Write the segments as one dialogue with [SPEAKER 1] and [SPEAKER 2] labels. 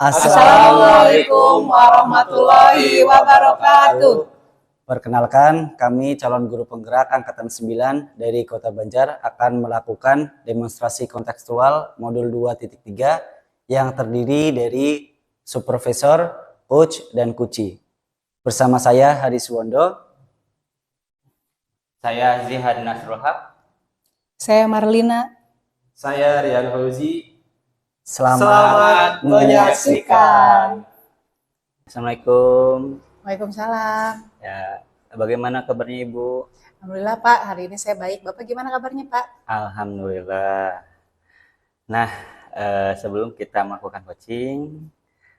[SPEAKER 1] Assalamualaikum warahmatullahi wabarakatuh.
[SPEAKER 2] Perkenalkan, kami calon guru penggerak Angkatan 9 dari Kota Banjar akan melakukan demonstrasi kontekstual modul 2.3 yang terdiri dari supervisor, coach, dan kuci. Bersama saya Haris Wondo.
[SPEAKER 3] Saya Zihad Nasrul Haq.
[SPEAKER 1] Saya Marlina.
[SPEAKER 4] Saya Rian Fauzi.
[SPEAKER 2] Selamat
[SPEAKER 4] menyaksikan.
[SPEAKER 3] Assalamualaikum.
[SPEAKER 1] Waalaikumsalam.
[SPEAKER 3] Ya, bagaimana kabarnya Ibu?
[SPEAKER 1] Alhamdulillah Pak, hari ini saya baik. Bapak gimana kabarnya Pak?
[SPEAKER 3] Alhamdulillah. Nah, sebelum kita melakukan coaching,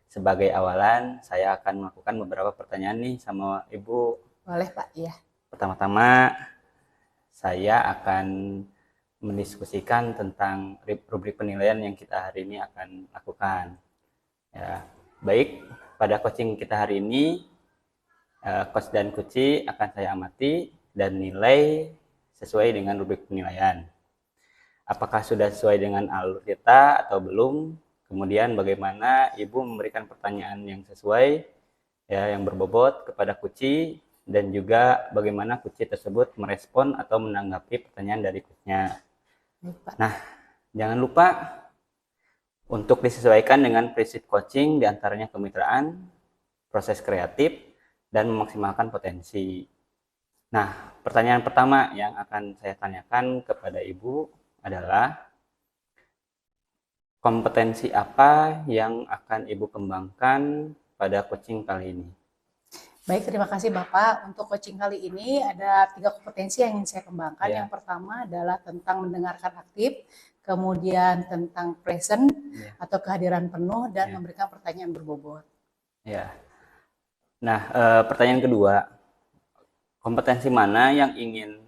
[SPEAKER 3] sebagai awalan saya akan melakukan beberapa pertanyaan nih sama Ibu.
[SPEAKER 1] Boleh Pak, iya.
[SPEAKER 3] Pertama-tama, saya akan mendiskusikan tentang rubrik penilaian yang kita hari ini akan lakukan. Ya, baik, pada coaching kita hari ini, coach dan kuci akan saya amati dan nilai sesuai dengan rubrik penilaian. Apakah sudah sesuai dengan alur kita atau belum? Kemudian bagaimana Ibu memberikan pertanyaan yang sesuai, ya, yang berbobot kepada kuci, dan juga bagaimana kuci tersebut merespon atau menanggapi pertanyaan dari coachnya. Nah, jangan lupa untuk disesuaikan dengan prinsip coaching, diantaranya kemitraan, proses kreatif, dan memaksimalkan potensi. Nah, pertanyaan pertama yang akan saya tanyakan kepada Ibu adalah kompetensi apa yang akan Ibu kembangkan pada coaching kali ini?
[SPEAKER 1] Baik, terima kasih Bapak. Untuk coaching kali ini ada 3 kompetensi yang ingin saya kembangkan.
[SPEAKER 3] Ya.
[SPEAKER 1] Yang pertama adalah tentang mendengarkan aktif, kemudian tentang present atau kehadiran penuh, dan memberikan pertanyaan berbobot.
[SPEAKER 3] Ya. Nah, pertanyaan kedua, kompetensi mana yang ingin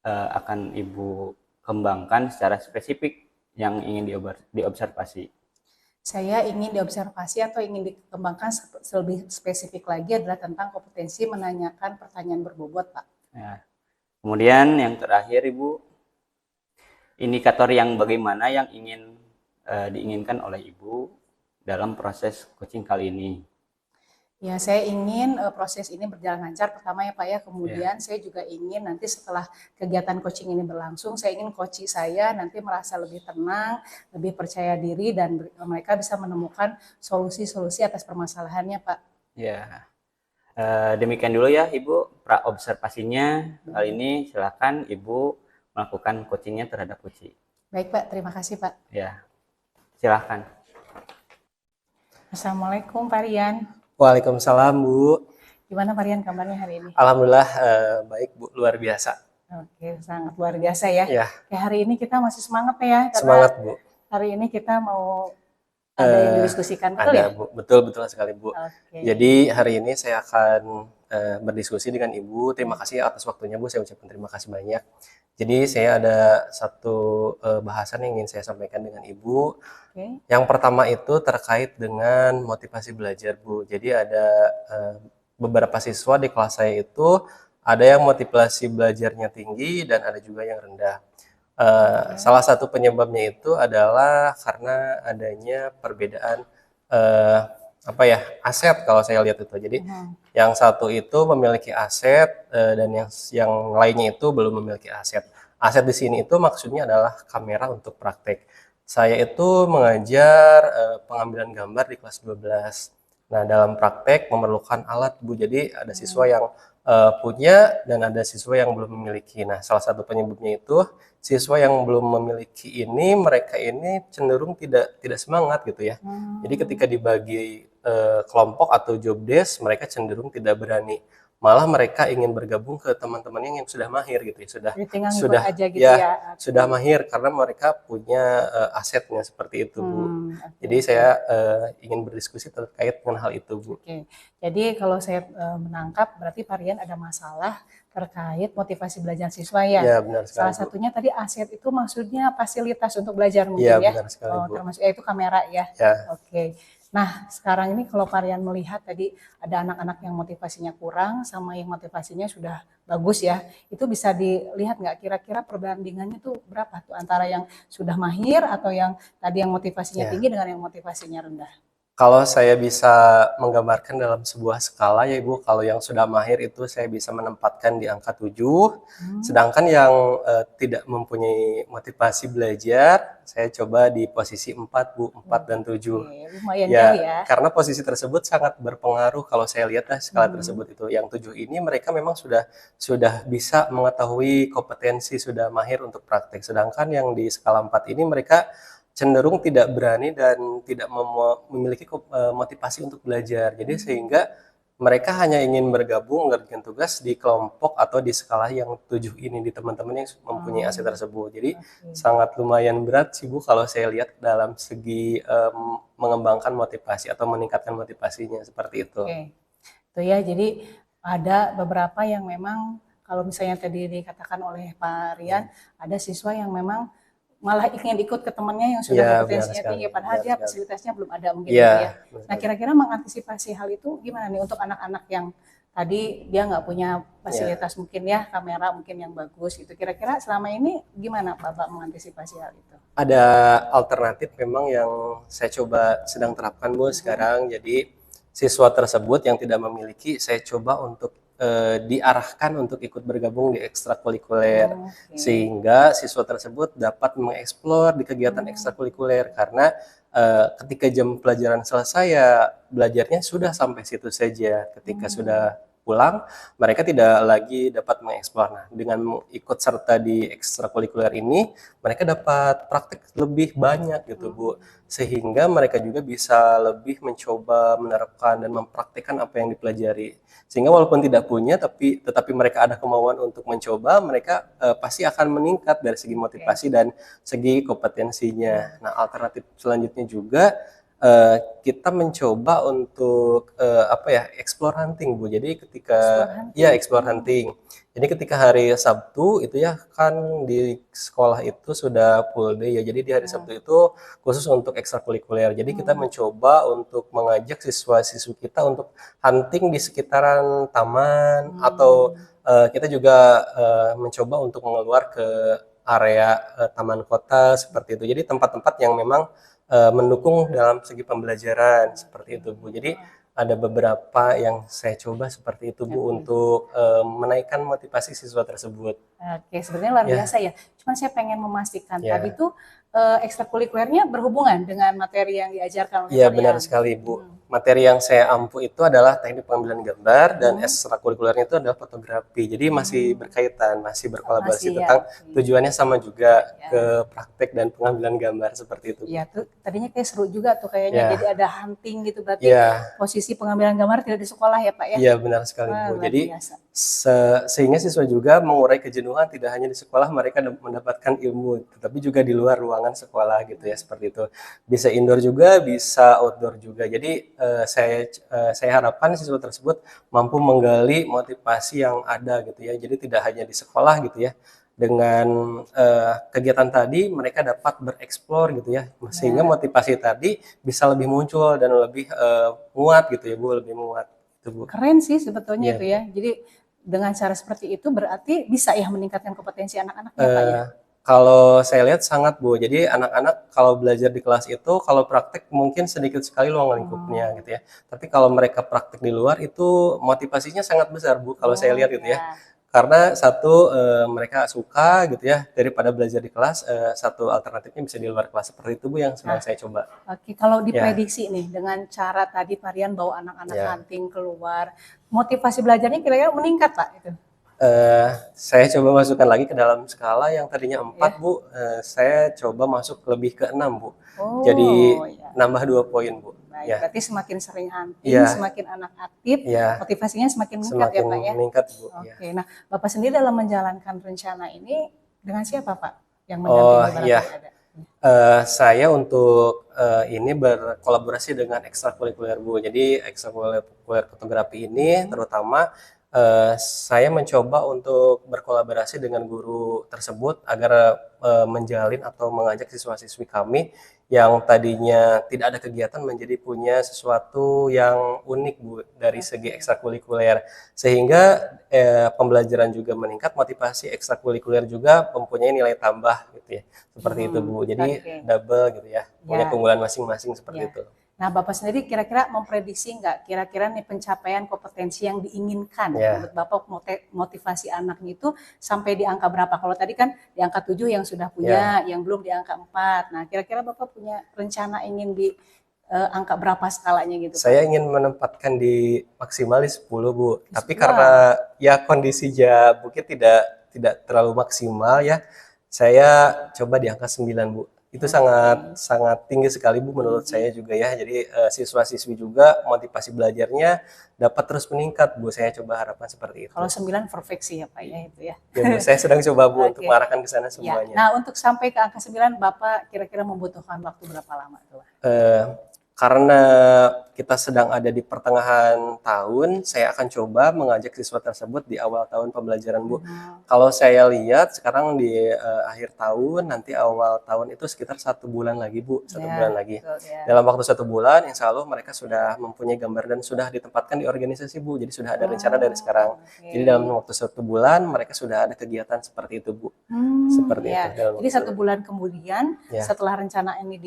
[SPEAKER 3] akan Ibu kembangkan secara spesifik yang ingin diobservasi?
[SPEAKER 1] Saya ingin diobservasi atau ingin dikembangkan lebih spesifik lagi adalah tentang kompetensi menanyakan pertanyaan berbobot, Pak.
[SPEAKER 3] Ya. Kemudian yang terakhir, Ibu, indikator yang bagaimana yang ingin diinginkan oleh Ibu dalam proses coaching kali ini?
[SPEAKER 1] Ya, saya ingin proses ini berjalan lancar pertama ya Pak ya. Kemudian saya juga ingin nanti setelah kegiatan coaching ini berlangsung, saya ingin coach saya nanti merasa lebih tenang, lebih percaya diri, dan mereka bisa menemukan solusi-solusi atas permasalahannya Pak.
[SPEAKER 3] Ya, demikian dulu ya Ibu pra-observasinya. Kali ini silakan Ibu melakukan coachingnya terhadap kuci.
[SPEAKER 1] Baik Pak, terima kasih Pak.
[SPEAKER 3] Ya, silakan.
[SPEAKER 1] Assalamualaikum Pak Rian.
[SPEAKER 4] Waalaikumsalam Bu.
[SPEAKER 1] Gimana Pak Rian kabarnya hari ini?
[SPEAKER 4] Alhamdulillah baik Bu, luar biasa.
[SPEAKER 1] Oke, sangat luar biasa ya.
[SPEAKER 4] Ya.
[SPEAKER 1] Kayak hari ini kita masih semangat ya.
[SPEAKER 4] Semangat Bu.
[SPEAKER 1] Hari ini kita mau ada yang didiskusikan, betul ya?
[SPEAKER 4] Bu, betul sekali Bu.
[SPEAKER 1] Oke.
[SPEAKER 4] Jadi hari ini saya akan berdiskusi dengan Ibu. Terima kasih atas waktunya Bu, saya ucapkan terima kasih banyak. Jadi saya ada satu bahasan yang ingin saya sampaikan dengan Ibu.
[SPEAKER 1] Oke.
[SPEAKER 4] Yang pertama itu terkait dengan motivasi belajar Bu. Jadi ada beberapa siswa di kelas saya itu ada yang motivasi belajarnya tinggi dan ada juga yang rendah. Salah satu penyebabnya itu adalah karena adanya perbedaan aset kalau saya lihat itu. Jadi yang satu itu memiliki aset dan yang lainnya itu belum memiliki aset. Aset di sini itu maksudnya adalah kamera untuk praktek. Saya itu mengajar pengambilan gambar di kelas 12. Nah, dalam praktek memerlukan alat Bu. Jadi ada siswa yang punya dan ada siswa yang belum memiliki. Nah, salah satu penyebabnya itu siswa yang belum memiliki ini, mereka ini cenderung tidak semangat gitu ya. Jadi ketika dibagi kelompok atau job desk, mereka cenderung tidak berani. Malah mereka ingin bergabung ke teman-temannya yang sudah mahir gitu ya, sudah mahir karena mereka punya asetnya seperti itu Bu. Jadi saya ingin berdiskusi terkait dengan hal itu Bu.
[SPEAKER 1] Oke. Jadi kalau saya menangkap berarti Pak Rian ada masalah terkait motivasi belajar siswa ya.
[SPEAKER 4] Ya, benar sekali,
[SPEAKER 1] Salah satunya tadi aset itu maksudnya fasilitas untuk belajar mungkin
[SPEAKER 4] ya.
[SPEAKER 1] Ya.
[SPEAKER 4] Benar sekali, Bu.
[SPEAKER 1] Termasuk itu kamera ya.
[SPEAKER 4] Ya.
[SPEAKER 1] Oke. Nah, sekarang ini kalau Pak Rian melihat tadi ada anak-anak yang motivasinya kurang sama yang motivasinya sudah bagus ya, itu bisa dilihat nggak kira-kira perbandingannya tuh berapa tuh antara yang sudah mahir atau yang tadi yang motivasinya tinggi dengan yang motivasinya rendah?
[SPEAKER 4] Kalau saya bisa menggambarkan dalam sebuah skala ya Ibu, kalau yang sudah mahir itu saya bisa menempatkan di angka 7, sedangkan yang tidak mempunyai motivasi belajar, saya coba di posisi 4 Bu, 4 dan 7.
[SPEAKER 1] Oke, lumayan jauh
[SPEAKER 4] Ya,
[SPEAKER 1] ya.
[SPEAKER 4] karena posisi tersebut sangat berpengaruh kalau saya lihat skala tersebut itu. Yang 7 ini mereka memang sudah bisa mengetahui kompetensi, sudah mahir untuk praktek. Sedangkan yang di skala 4 ini mereka cenderung tidak berani dan tidak memiliki motivasi untuk belajar. Jadi sehingga mereka hanya ingin bergabung mengerjakan tugas di kelompok atau di skala yang 7 ini, di teman-teman yang mempunyai aset tersebut. Jadi sangat lumayan berat sih Bu kalau saya lihat dalam segi mengembangkan motivasi atau meningkatkan motivasinya seperti itu.
[SPEAKER 1] Oke. Itu ya, jadi ada beberapa yang memang kalau misalnya tadi dikatakan oleh Pak Rian, ada siswa yang memang malah ingin ikut ke temannya yang sudah
[SPEAKER 4] Iya,
[SPEAKER 1] kompetensinya
[SPEAKER 4] benar
[SPEAKER 1] tinggi,
[SPEAKER 4] sekali,
[SPEAKER 1] padahal
[SPEAKER 4] benar
[SPEAKER 1] dia
[SPEAKER 4] sekali.
[SPEAKER 1] fasilitasnya belum ada mungkin
[SPEAKER 4] Iya,
[SPEAKER 1] gitu ya.
[SPEAKER 4] benar
[SPEAKER 1] Nah,
[SPEAKER 4] sekali.
[SPEAKER 1] kira-kira mengantisipasi hal itu gimana nih untuk anak-anak yang tadi dia nggak punya fasilitas mungkin ya, kamera mungkin yang bagus gitu. Kira-kira selama ini gimana Bapak mengantisipasi hal itu?
[SPEAKER 4] Ada alternatif memang yang saya coba sedang terapkan Bu sekarang. Jadi siswa tersebut yang tidak memiliki, saya coba untuk diarahkan untuk ikut bergabung di ekstrakurikuler,
[SPEAKER 1] Oke.
[SPEAKER 4] sehingga siswa tersebut dapat mengeksplor di kegiatan ekstrakurikuler, karena ketika jam pelajaran selesai ya belajarnya sudah sampai situ saja. Ketika sudah pulang, mereka tidak lagi dapat mengeksplor. Nah, dengan ikut serta di ekstrakurikuler ini, mereka dapat praktek lebih banyak gitu Bu, sehingga mereka juga bisa lebih mencoba menerapkan dan mempraktikkan apa yang dipelajari. Sehingga walaupun tidak punya, tetapi mereka ada kemauan untuk mencoba, mereka pasti akan meningkat dari segi motivasi dan segi kompetensinya. Nah, alternatif selanjutnya juga kita mencoba untuk explore hunting Bu. Jadi ketika explore hunting. Jadi ketika hari Sabtu itu ya kan di sekolah itu sudah full day ya. Jadi di hari Sabtu itu khusus untuk ekstrakurikuler. Jadi kita mencoba untuk mengajak siswa-siswi kita untuk hunting di sekitaran taman, atau kita juga mencoba untuk mengeluar ke area taman kota seperti itu. Jadi tempat-tempat yang memang mendukung dalam segi pembelajaran seperti itu Bu. Jadi ada beberapa yang saya coba seperti itu Bu untuk menaikkan motivasi siswa tersebut.
[SPEAKER 1] Oke, sebenarnya luar
[SPEAKER 4] Ya.
[SPEAKER 1] biasa ya. Cuman saya pengen memastikan
[SPEAKER 4] Ya.
[SPEAKER 1] tadi tuh ekstrakurikulernya berhubungan dengan materi yang diajarkan oleh
[SPEAKER 4] Iya
[SPEAKER 1] kalian.
[SPEAKER 4] benar sekali Bu. Materi yang saya ampu itu adalah teknik pengambilan gambar, dan ekstrakurikulernya itu adalah fotografi. Jadi masih berkaitan, masih berkolaborasi
[SPEAKER 1] Masih ya,
[SPEAKER 4] tentang
[SPEAKER 1] oke.
[SPEAKER 4] tujuannya sama juga ke praktek dan pengambilan gambar seperti itu Bu.
[SPEAKER 1] Iya tuh tadinya kayak seru juga tuh kayaknya.
[SPEAKER 4] Ya.
[SPEAKER 1] Jadi ada hunting gitu berarti
[SPEAKER 4] Iya.
[SPEAKER 1] posisi pengambilan gambar tidak di sekolah ya Pak ya?
[SPEAKER 4] Iya benar sekali
[SPEAKER 1] Wah,
[SPEAKER 4] Bu.
[SPEAKER 1] luar
[SPEAKER 4] Jadi
[SPEAKER 1] biasa.
[SPEAKER 4] sehingga siswa juga mengurai kejenuhan, tidak hanya di sekolah mereka mendapatkan ilmu, tetapi juga di luar ruangan sekolah gitu ya, seperti itu. Bisa indoor juga, bisa outdoor juga. Jadi saya harapkan siswa tersebut mampu menggali motivasi yang ada gitu ya. Jadi tidak hanya di sekolah gitu ya. Dengan kegiatan tadi mereka dapat bereksplor gitu ya, sehingga motivasi tadi bisa lebih muncul dan lebih muat gitu ya Bu, lebih muat. Bu.
[SPEAKER 1] Keren sih sebetulnya
[SPEAKER 4] Iya.
[SPEAKER 1] itu ya. Jadi dengan cara seperti itu berarti bisa ya meningkatkan kompetensi anak-anaknya Pak ya?
[SPEAKER 4] Kalau saya lihat sangat Bu. Jadi anak-anak kalau belajar di kelas itu, kalau praktek mungkin sedikit sekali ruang lingkupnya gitu ya. Tapi kalau mereka praktek di luar itu motivasinya sangat besar Bu, kalau saya lihat gitu ya. Karena satu, mereka suka gitu ya, daripada belajar di kelas, satu alternatifnya bisa di luar kelas. Seperti itu Bu yang sedang saya coba.
[SPEAKER 1] Oke, kalau diprediksi nih dengan cara tadi Varian bawa anak-anak
[SPEAKER 4] Ya.
[SPEAKER 1] hunting keluar, motivasi belajarnya kira-kira meningkat Pak itu?
[SPEAKER 4] Saya coba masukkan lagi ke dalam skala yang tadinya 4 Bu, saya coba masuk lebih ke 6 Bu. Jadi
[SPEAKER 1] ya.
[SPEAKER 4] nambah 2 poin Bu.
[SPEAKER 1] Baik,
[SPEAKER 4] Ya.
[SPEAKER 1] berarti semakin sering hunting,
[SPEAKER 4] Iya.
[SPEAKER 1] semakin anak aktif,
[SPEAKER 4] Ya.
[SPEAKER 1] motivasinya semakin meningkat
[SPEAKER 4] Semakin
[SPEAKER 1] ya Pak ya?
[SPEAKER 4] meningkat Bu. Ya.
[SPEAKER 1] Oke, nah Bapak sendiri dalam menjalankan rencana ini dengan siapa Pak yang
[SPEAKER 4] Oh
[SPEAKER 1] mendampingi
[SPEAKER 4] iya,
[SPEAKER 1] barangkali ada?
[SPEAKER 4] saya untuk ini berkolaborasi dengan ekstrakurikuler Bu. Jadi ekstrakurikuler fotografi ini terutama saya mencoba untuk berkolaborasi dengan guru tersebut agar menjalin atau mengajak siswa-siswi kami yang tadinya tidak ada kegiatan menjadi punya sesuatu yang unik Bu dari segi ekstrakurikuler, sehingga pembelajaran juga meningkat, motivasi ekstrakurikuler juga mempunyai nilai tambah gitu ya, seperti itu Bu. Jadi double gitu ya, punya keunggulan masing-masing seperti itu.
[SPEAKER 1] Nah, Bapak sendiri kira-kira memprediksi nggak kira-kira nih pencapaian kompetensi yang diinginkan
[SPEAKER 4] Ya.
[SPEAKER 1] menurut Bapak motivasi anaknya itu sampai di angka berapa? Kalau tadi kan di angka 7 yang sudah punya, yang belum di angka 4. Nah, kira-kira Bapak punya rencana ingin di angka berapa skalanya gitu, Pak?
[SPEAKER 4] Saya ingin menempatkan di maksimalis 10, Bu. Tapi
[SPEAKER 1] 10.
[SPEAKER 4] karena ya kondisinya mungkin tidak terlalu maksimal ya, saya coba di angka 9, Bu. Itu sangat sangat tinggi sekali, Bu, menurut saya juga ya. Jadi siswa-siswi juga motivasi belajarnya dapat terus meningkat, Bu. Saya coba harapkan seperti itu.
[SPEAKER 1] Kalau 9 perfeksi ya, Pak ya itu ya.
[SPEAKER 4] Ya, Bu, saya sedang coba, Bu, untuk
[SPEAKER 1] Oke.
[SPEAKER 4] mengarahkan ke sana
[SPEAKER 1] Ya.
[SPEAKER 4] semuanya.
[SPEAKER 1] Nah, untuk sampai ke angka 9 Bapak kira-kira membutuhkan waktu berapa lama tuh, Pak?
[SPEAKER 4] Karena kita sedang ada di pertengahan tahun, saya akan coba mengajak siswa tersebut di awal tahun pembelajaran, Bu. Kalau saya lihat sekarang di akhir tahun, nanti awal tahun itu sekitar 1 bulan lagi, Bu. 1 bulan lagi.
[SPEAKER 1] Betul, ya.
[SPEAKER 4] Dalam waktu 1 bulan, insya Allah mereka sudah mempunyai gambar dan sudah ditempatkan di organisasi, Bu. Jadi sudah ada rencana dari sekarang.
[SPEAKER 1] Oke.
[SPEAKER 4] Jadi dalam waktu 1 bulan, mereka sudah ada kegiatan seperti itu, Bu. Seperti
[SPEAKER 1] Ya.
[SPEAKER 4] itu. dalam
[SPEAKER 1] Jadi
[SPEAKER 4] waktu-
[SPEAKER 1] 1 bulan kemudian
[SPEAKER 4] Ya.
[SPEAKER 1] setelah rencana ini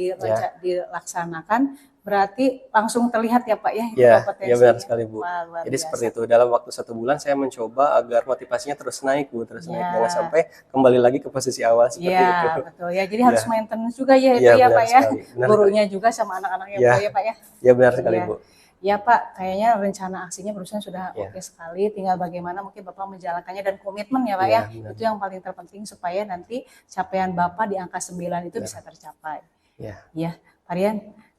[SPEAKER 1] dilaksanakan, berarti langsung terlihat ya Pak ya itu
[SPEAKER 4] Ya,
[SPEAKER 1] kompetensinya.
[SPEAKER 4] ya benar sekali, Bu.
[SPEAKER 1] Wah, luar
[SPEAKER 4] Jadi
[SPEAKER 1] biasa.
[SPEAKER 4] seperti itu. Dalam waktu 1 bulan saya mencoba agar motivasinya terus naik, Bu, terus naik.
[SPEAKER 1] Ya.
[SPEAKER 4] Jangan sampai kembali lagi ke posisi awal seperti itu.
[SPEAKER 1] Iya, betul ya. Jadi harus
[SPEAKER 4] Ya.
[SPEAKER 1] maintenance juga ya itu
[SPEAKER 4] Iya,
[SPEAKER 1] ya
[SPEAKER 4] benar
[SPEAKER 1] Pak ya.
[SPEAKER 4] sekali. Benar
[SPEAKER 1] Gurunya juga sama anak-anaknya
[SPEAKER 4] Ya.
[SPEAKER 1] juga ya Pak ya.
[SPEAKER 4] Ya benar sekali,
[SPEAKER 1] Iya.
[SPEAKER 4] Bu.
[SPEAKER 1] Ya Pak, kayaknya rencana aksinya barusan sudah
[SPEAKER 4] Ya.
[SPEAKER 1] oke sekali. Tinggal bagaimana mungkin Bapak menjalankannya dan komitmen ya Pak
[SPEAKER 4] Ya,
[SPEAKER 1] ya.
[SPEAKER 4] benar.
[SPEAKER 1] Itu yang paling terpenting supaya nanti capaian Bapak di angka 9 itu bisa tercapai.
[SPEAKER 4] Ya.
[SPEAKER 1] Ya, Pak Rian,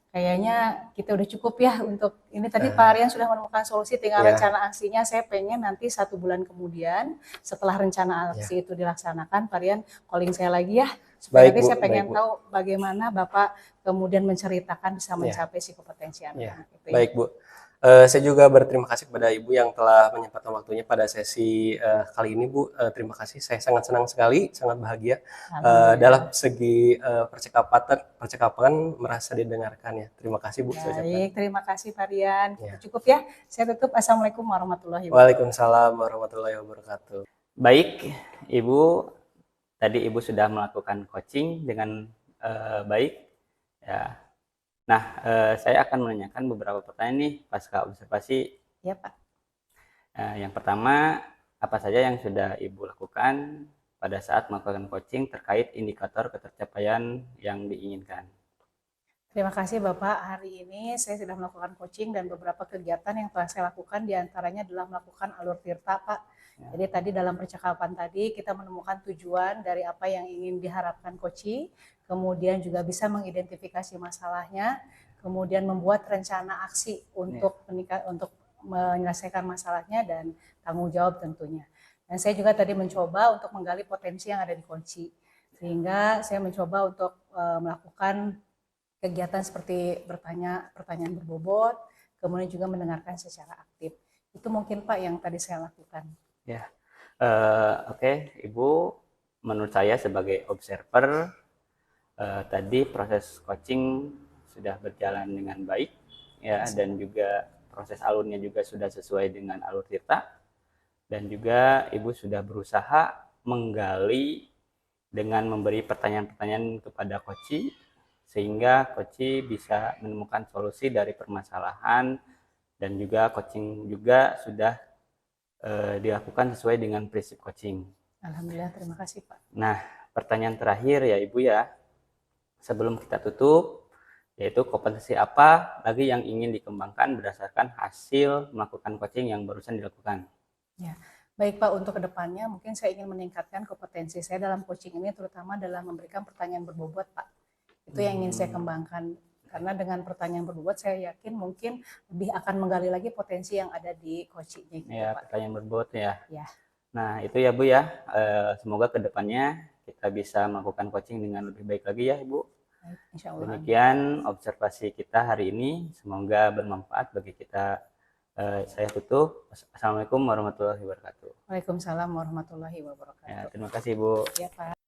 [SPEAKER 1] kayaknya kita udah cukup ya untuk ini tadi Pak Rian sudah menemukan solusi, tinggal
[SPEAKER 4] Ya.
[SPEAKER 1] rencana aksinya. Saya pengen nanti 1 bulan kemudian setelah rencana aksi itu dilaksanakan, Pak Rian calling saya lagi ya. Supaya
[SPEAKER 4] Baik,
[SPEAKER 1] nanti
[SPEAKER 4] Bu.
[SPEAKER 1] saya pengen
[SPEAKER 4] Baik, Bu.
[SPEAKER 1] tahu bagaimana Bapak kemudian menceritakan bisa mencapai si kompetensi
[SPEAKER 4] Ya.
[SPEAKER 1] anak-anak itu ya.
[SPEAKER 4] Baik, Bu. Saya juga berterima kasih kepada Ibu yang telah menyempatkan waktunya pada sesi kali ini, Bu. Terima kasih. Saya sangat senang sekali, sangat bahagia dalam segi percakapan merasa didengarkan ya. Terima kasih, Bu. Saya ucapkan.
[SPEAKER 1] Baik, terima kasih Pak Rian.
[SPEAKER 4] Ya.
[SPEAKER 1] Cukup ya. Saya tutup. Assalamualaikum warahmatullahi wabarakatuh.
[SPEAKER 4] Waalaikumsalam warahmatullahi wabarakatuh.
[SPEAKER 3] Baik, Ibu, tadi Ibu sudah melakukan coaching dengan baik. Ya. Nah, saya akan menanyakan beberapa pertanyaan nih pasca observasi.
[SPEAKER 1] Ya Pak.
[SPEAKER 3] Yang pertama, apa saja yang sudah Ibu lakukan pada saat melakukan coaching terkait indikator ketercapaian yang diinginkan?
[SPEAKER 1] Terima kasih Bapak. Hari ini saya sudah melakukan coaching dan beberapa kegiatan yang telah saya lakukan diantaranya adalah melakukan alur tirta Pak. Jadi tadi dalam percakapan tadi kita menemukan tujuan dari apa yang ingin diharapkan coaching, kemudian juga bisa mengidentifikasi masalahnya, kemudian membuat rencana aksi untuk menyelesaikan masalahnya dan tanggung jawab tentunya. Dan saya juga tadi mencoba untuk menggali potensi yang ada di coaching, sehingga saya mencoba untuk melakukan kegiatan seperti pertanyaan berbobot, kemudian juga mendengarkan secara aktif. Itu mungkin Pak yang tadi saya lakukan.
[SPEAKER 3] Ya, oke, Ibu. Menurut saya sebagai observer, tadi proses coaching sudah berjalan dengan baik, ya, dan juga proses alurnya juga sudah sesuai dengan alur tirta, dan juga Ibu sudah berusaha menggali dengan memberi pertanyaan-pertanyaan kepada coaching, sehingga coaching bisa menemukan solusi dari permasalahan, dan juga coaching juga sudah dilakukan sesuai dengan prinsip coaching.
[SPEAKER 1] Alhamdulillah, terima kasih Pak.
[SPEAKER 3] Nah, pertanyaan terakhir ya Ibu ya, sebelum kita tutup, yaitu kompetensi apa lagi yang ingin dikembangkan berdasarkan hasil melakukan coaching yang barusan dilakukan?
[SPEAKER 1] Ya, baik Pak, untuk kedepannya mungkin saya ingin meningkatkan kompetensi saya dalam coaching ini, terutama dalam memberikan pertanyaan berbobot Pak. Itu yang ingin saya kembangkan. Karena dengan pertanyaan berbobot saya yakin mungkin lebih akan menggali lagi potensi yang ada di coachingnya gitu,
[SPEAKER 3] Ya,
[SPEAKER 1] Pak.
[SPEAKER 3] pertanyaan berbobot ya.
[SPEAKER 1] Ya.
[SPEAKER 3] Nah, itu ya Bu ya. Semoga kedepannya kita bisa melakukan coaching dengan lebih baik lagi ya Ibu.
[SPEAKER 1] Baik, insya Allah.
[SPEAKER 3] Demikian observasi kita hari ini. Semoga bermanfaat bagi kita. Saya tutup. Assalamualaikum warahmatullahi wabarakatuh.
[SPEAKER 1] Waalaikumsalam warahmatullahi wabarakatuh.
[SPEAKER 3] Ya, terima kasih Bu.
[SPEAKER 1] Ya Pak.